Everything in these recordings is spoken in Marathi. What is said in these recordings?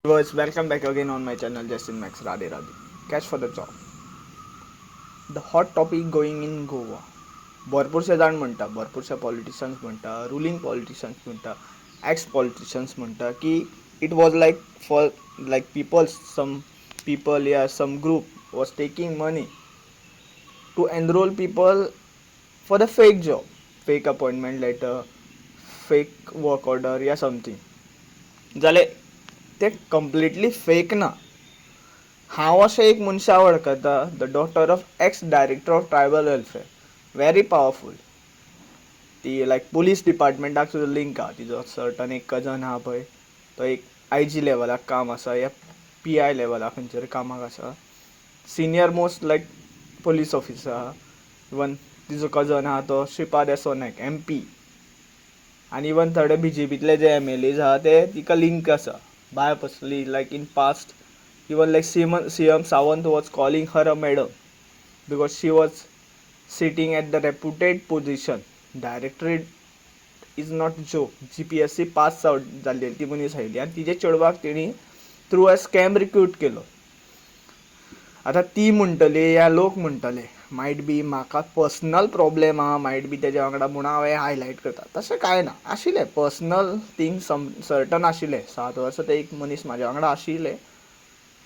Viewers, welcome back again on my channel Justin Max Radhe Radhe. Cash for the job. The hot topic going in Goa. भरपूरशे जाण म्हणटा, भरपूरशे पॉलिटिशियन्स म्हणटा, रुलिंग पॉलिटिशियन्स म्हणटा, एक्स पॉलिटिशियन्स म्हणटा की it was like for like people, some people, yeah, some group was taking money to enroll people for the fake job, fake appointment letter, fake work order या समथिंग जाले ते कंप्लिटली फेक ना. हांव अशें एक मनशा वळखता, the daughter of ex director of tribal welfare, very powerful. ती लायक पुलीस डिपार्टमेंटाक सुद्दां लिंक आहा. तिजो सर्टन एक कजन आहा पळय, तो एक IG लेवलाक काम आसा या PI लेवलाक खंयच्या कामाक आसा. Senior most like police officer आहा. इवन तिजो कजन आहा तो श्रीपाद येसो नायक MP. आनी इवन थोडे BJPतले जे MLAs आहा ते तिका लिंक आसा by personally. Like in past even like CM Sawant was calling her a madam because she was sitting at the reputed position. Directorate is not joke. GPSC pass out झाली ती मनीस आयली आनी तिजे चेडवाक तेणी थ्रू अ स्कॅम रिक्रूट केलो. आतां ती म्हणटली या लोक म्हणटले मायट बी म्हाका पर्सनल प्रॉब्लेम आहा, मायट बी तेज्या वांगडा म्हूण हांव हें हायलायट करता. तशें कांय ना. आशिल्लें पर्सनल थिंग सर्टन आशिल्लें. 7 वर्सां ते एक मनीस म्हाज्या वांगडा आशिल्ले.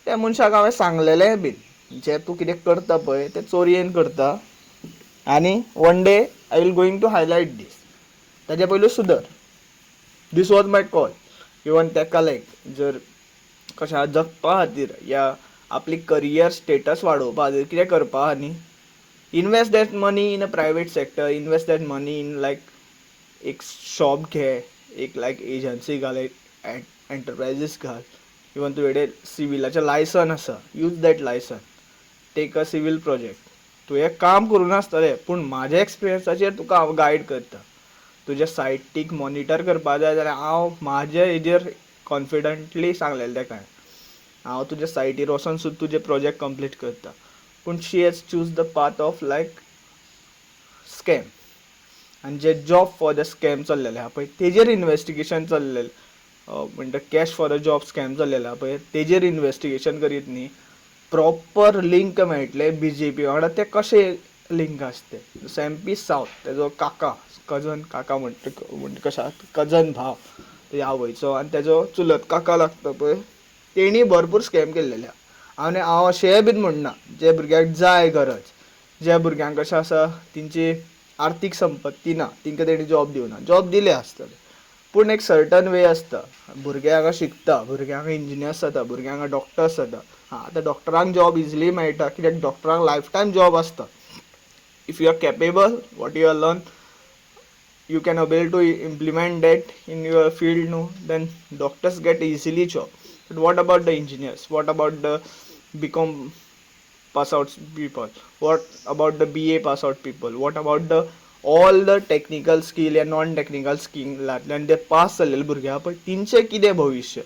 त्या मनशाक हांवें सांगलेलें बीन जें तूं कितें करता पळय तें चोरयेन करता आनी one day I will going to highlight this. ताजे पयलू सुदर. This was my call. Even तेका लायक जर कशा जगपा खातीर या आपली करियर स्टेटस वाडोवपा खातीर कितें करपा आहा न्ही, invest that money in a private sector, invest that money in like एक शॉप घे, एक लायक एजन्सी घाल, एक एंटरप्रायजीस घाल. इवन तुजे सिविलाचें लायसन आसा, use that licence, take a civil project. तुवें काम करूं नासतलें पूण म्हाज्या एक्सपिरियन्साचेर तुका हांव गायड करता. तुज्या सायटीक मॉनिटर करपा जाय जाल्यार हांव म्हाज्या हेजेर कॉन्फिडंटली सांगलेलें तेका हांव तुज्या सायटीर वचोन सुद्दां तुजे प्रोजेक्ट कंप्लीट करता. पूण she has choose the path of like scam. आनी जे जॉब फॉर द स्कॅम चल्लेले आहा पळय तेजेर इन्वेस्टिगेशन चल्लेलें. म्हणटा cash for a job scam चल्लेला पळय तेजेर इन्वेस्टिगेशन करीत न्ही प्रॉपर लिंक मेळटले BJP वांगडा. ते कशें लिंक आसता ते जसो MP सावथ तेजो काका कजन काका म्हणटा कशा कजन भाव ते आवयचो आनी तेजो चुलत काका लागता पळय तेणी भरपूर स्कॅम केल्लेले. आनी हांव अशेंय बीन म्हणना जे भुरग्याक जाय गरज, ज्या भुरग्यांक कशें आसा तेंची आर्थीक संपत्ती ना तेंकां तेणी जॉब दिवना, जॉब दिले आसतले पूण एक सर्टन वे आसता. भुरगे हांगा शिकता, भुरगे हांगा इंजिनियर्स जाता, भुरगे हांगा डॉक्टर्स जाता. आतां डॉक्टरांक जॉब इजिली मेळटा कित्याक डॉक्टरांक लायफ टायम जॉब आसता. If you are capable what you are learn you can able to implement that in your field, no, then doctors get easily job. But what about the engineers, what about the BCom pass out people, what about the BA pass out people, what about the all the technical skill and non technical skill and they pass जाल्लेले भुरगे आहा पळय तेंचें कितें भविश्य.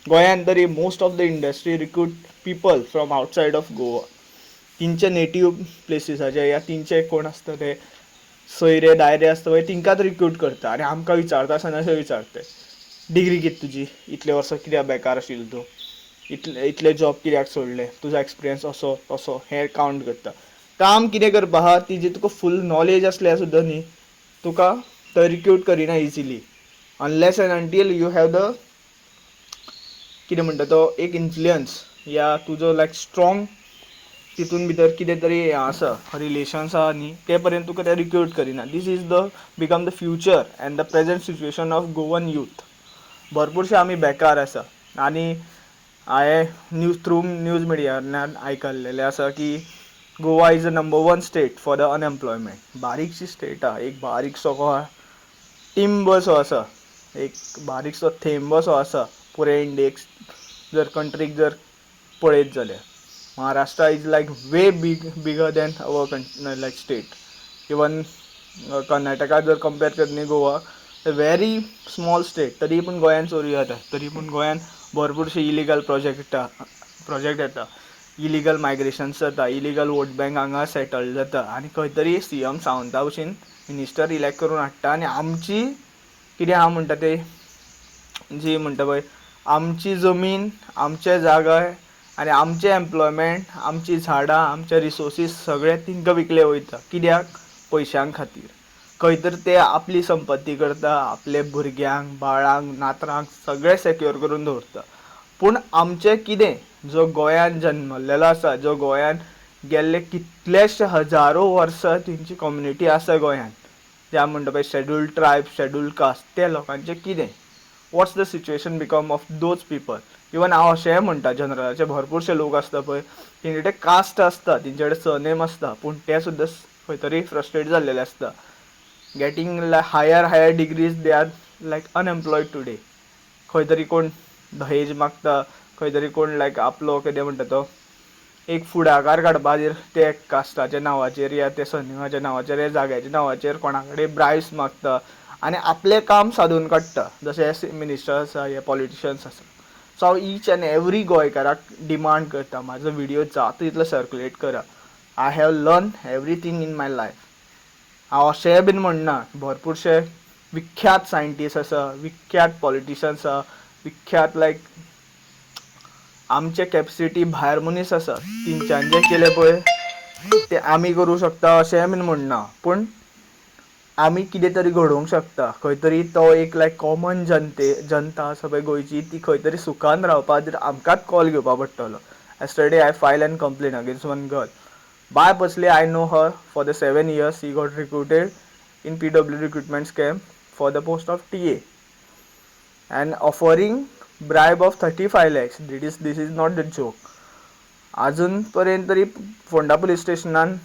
गोंयांत तरी most of the industry recruit people from outside of Goa. तेंचे नेटीव प्लेसीसाचे या तेंचे कोण आसता ते सोयरे दायरे आसता पळय तेंकांच रिक्रूट करता. आनी आमकां विचारता आसतना अशें विचारता डिग्री कितें तुजी, इतले वर्सां कित्याक बेकार आशिल्लो तूं, इतले जॉब कित्याक सोडले, तुजो एक्सपिरियन्स असो तसो हें कावंट करता. काम कितें करपा आहा तिजी तुका फूल नॉलेज आसल्यार सुद्दां न्ही तुका थंय रिक्रूट करिना easily unless and until you have the कितें म्हणटा तो एक इन्फ्लुयन्स या तुजो लायक स्ट्रॉंग तितून भितर कितें तरी हें आसा रिलेशन्स आहा न्ही ते पर्यंत तुका ते रिक्रूट करिना. This is the become the future and the present situation of Goan youth. भरपूरशे आमी बेकार आसा. आनी हांवें न्यूज मिडियान आयकल्लेलें आसा की Goa is the number 1 state for the unemployment. बारीकशी स्टेट आहा, एक बारीकसो टिंब असो आसा, एक बारीकसो थेंब असो आसा पुरे इंडियेक जर कंट्रीक जर पळयत जाल्यार. Maharashtra is like way bigger than our like state. Even Karnataka जर कंपेर करत न्ही गोवा व्हेरी स्मॉल स्टेट, तरी पूण गोंयान चोरी जाता, तरी पूण गोंयान भरपूरशे इलिगल प्रोजेक्ट येता, इलिगल मायग्रेशन्स जाता, इलिगल वोट बँक हांगा सेटल जाता. आनी खंय तरी CM सावंता भशेन मिनिस्टर इलेक्ट करून हाडटा आनी आमची कितें आहा म्हणटा ते जी म्हणटा पळय आमची जमीन, आमचे जागा आनी आमचें एम्प्लॉयमेंट, आमची झाडां, आमचे रिसोर्सीस सगळे तिंका विकले वयता. कित्याक? पयशां खातीर. खंय तर ते आपली संपत्ती करता, आपले भुरग्यांक, बाळांक, नातरांक सगळे सेक्युअर करून दवरता. पूण आमचें कितें? जो गोंयान जल्मलेलो आसा, जो गोंयान गेल्ले कितलेशे हजारो वर्सां तेंची कम्युनिटी आसा गोंयान, त्या म्हणटा पळय शेड्यूल्ड ट्रायब, शेड्यूल्ड कास्ट, त्या लोकांचें कितें? What's the situation become of those people? Even हांव अशेंय म्हणटा, जनरलाचे भरपूरशे लोक आसता पळय, तेंचे कडेन कास्ट आसता, तेंचे कडेन सरनेम आसता, पूण ते सुद्दां खंय तरी फ्रस्ट्रेट जाल्लेले आसता. Getting higher degrees they are like unemployed today. खंय तरी कोण दहेज मागता, खंय तरी कोण आपलो कितें म्हणटा तो एक फुडाकार काडपा खातीर ते कास्टाच्या नांवाचेर या ते सरनेमाच्या नांवाचेर या जाग्याच्या नांवाचेर कोणा कडेन ब्रायब्स मागता आनी आपलें काम सादून काडटा, जशे हे मिनिस्टर आसा, हे पॉलिटिशियन्स आसा. सो हांव ईच एंड एवरी गोंयकाराक डिमांड करता, म्हाजो व्हिडियो जाता तितलो सर्क्युलेट करा. I have learn everything in my life. हांव अशेंय बीन म्हणना, भरपूरशे विख्यात सायंटिस्ट आसा, विख्यात पॉलिटिशियन्स आसा, विख्यात आमचे कॅपेसिटी भायर मनीस आसा, तेंच्यांनी जें केलें पळय तें आमी करूं शकता अशेंय बीन म्हणना. पूण आमी कितें तरी घडोवंक शकता. खंय तरी तो एक कॉमन जनता आसा पळय गोंयची, ती खंय तरी सुखान रावपा खातीर आमकांच कॉल घेवपा पडटलो. Yesterday I file an complain against one girl. By personally I know her for the 7 years he got recruited in PW recruitment scam for the post of TA and offering bribe of 35 lakhs. This is not the joke. अजून पर्यंत तरी फोंडा पुलीस स्टेशनान